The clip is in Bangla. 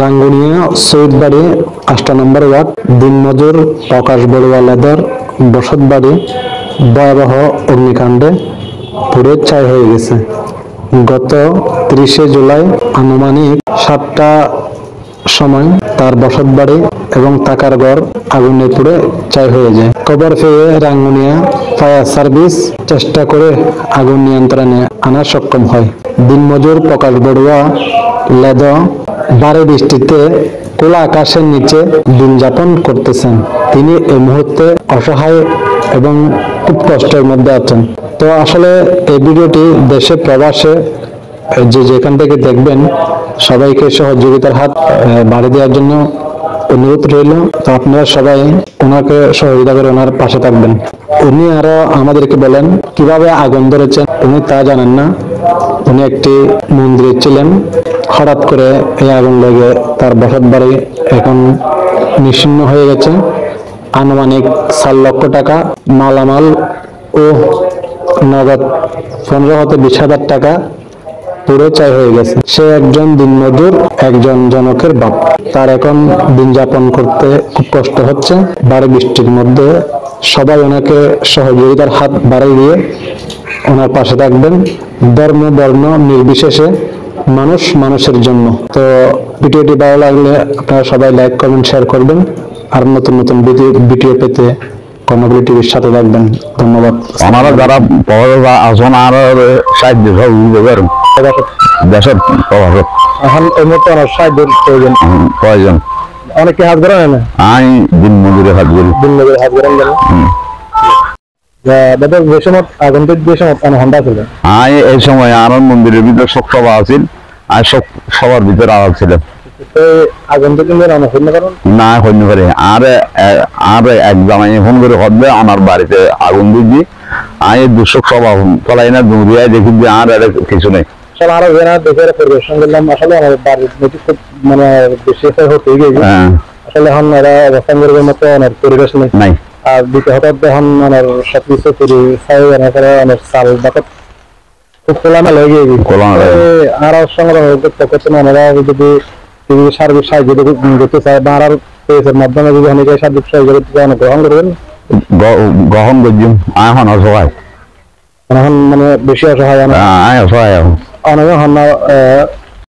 রাঙ্গুনিয়া সৈয়দবাড়ি ৮ নম্বর ওয়ার্ড দিনমজুর প্রকাশ বড়ুয়ালাদের বসতবাড়ি ভয়াবহ অগ্নিকাণ্ডে পুড়ে ছাই হয়ে গেছে। গত ৩০শে জুলাই আনুমানিক ৭টা সময় তার বসতবাড়ি এবং থাকার ঘর আগুনে পুড়ে ছাই হয়ে যায়। খবর পেয়ে রাঙ্গুনিয়া ফায়ার সার্ভিস চেষ্টা করে আগুন নিয়ন্ত্রণে আনা সক্ষম হয়। দিনমজুর প্রকাশ বড়ুয়া লেদ ভারী বৃষ্টিতে খোলা আকাশের নিচে দিন যাপন করতেছেন। তিনি এই মুহূর্তে অসহায় এবং খুব কষ্টের মধ্যে আছেন। তো আসলে এই ভিডিওটি দেশে প্রবাসে যে যেখান থেকে দেখবেন সবাইকে সহযোগিতার হাত বাড়িয়ে দেওয়ার জন্য অনুরোধ রইল। তো আপনারা সবাই ওনাকে সহযোগিতা করে ওনার পাশে থাকবেন। উনি আরো আমাদেরকে বলেন কিভাবে আগুন ধরেছেন উনি তা জানেন না। উনি একটি মন্দিরে ছিলেন, হঠাৎ করে এই আগুন লেগে তার বসত বাড়ি এখন নিশ্চিহ্ন হয়ে গেছে। আনুমানিক ৪ লক্ষ টাকা মালামাল ও নগদ ১৫-২০ হাজার টাকা পুরো ছাই হয়ে গেছে। সে একজন দিনমজুর, একজন জনকের বাপ। তার এখন দিন যাপন করতে খুব কষ্ট হচ্ছে। ভারী বৃষ্টির মধ্যে সবাই ওনাকে সহযোগিতার হাত বাড়িয়ে দিয়ে ওনার পাশে থাকবেন। ধর্ম বর্ণ নির্বিশেষে মানুষ মানুষের জন্য। তো ভিডিওটি ভালো লাগলে আপনারা সবাই লাইক কমেন্ট শেয়ার করবেন। আর নতুন নতুন ভিডিও পেতে কর্ণফুলী টিভির সাথে থাকবেন। ধন্যবাদ। আমরা যারা আসন আর সাহায্য দেশের এখন এই মুহূর্তে অনেক সাহায্যের প্রয়োজন। অনেকে হাত ধরে না, আমি দিন মজুরে হাত ধরি। দিন মজুরে হাত ধরেন দাদা। যে সময় আগন্তুক যে সময় হন্ডা ছিল এই সময় আমার মন্দিরের ভিতরে শোক সভা আছিল, আর শোক সভার ভিতরে আওয়াজ ছিল না হইতে পারে। আর এক জামাই ফোন করে হবে আমার বাড়িতে আগুন দিচ্ছি। আমি দুশোক সভা চলাই না দৌড়িয়ায় দেখি যে আর কিছু নেই। আরো পরিবেশন করলাম আসলে আমার বাড়ির মানে বেশি হতে গিয়েছে। আসলে এখন এরা অবস্থান করবার মতো অনেক পরিবেশ নেই। আর দ্বিতীয় হঠাৎ যখন আমার সবকিছু অনেক চাল বাকত খুব খোলামেলা হয়ে গিয়েছে। আরো সংগ্রহ করতে ওনারা যদি সার্বিক সাহায্য করতে চায় বা আর মাধ্যমে যদি অনেকে সার্বিক সাহায্য করতে চায় গ্রহণ করবেন। গ্রহণ করছি। এখন অসহায়, এখন মানে বেশি অসহায় অনেকে হন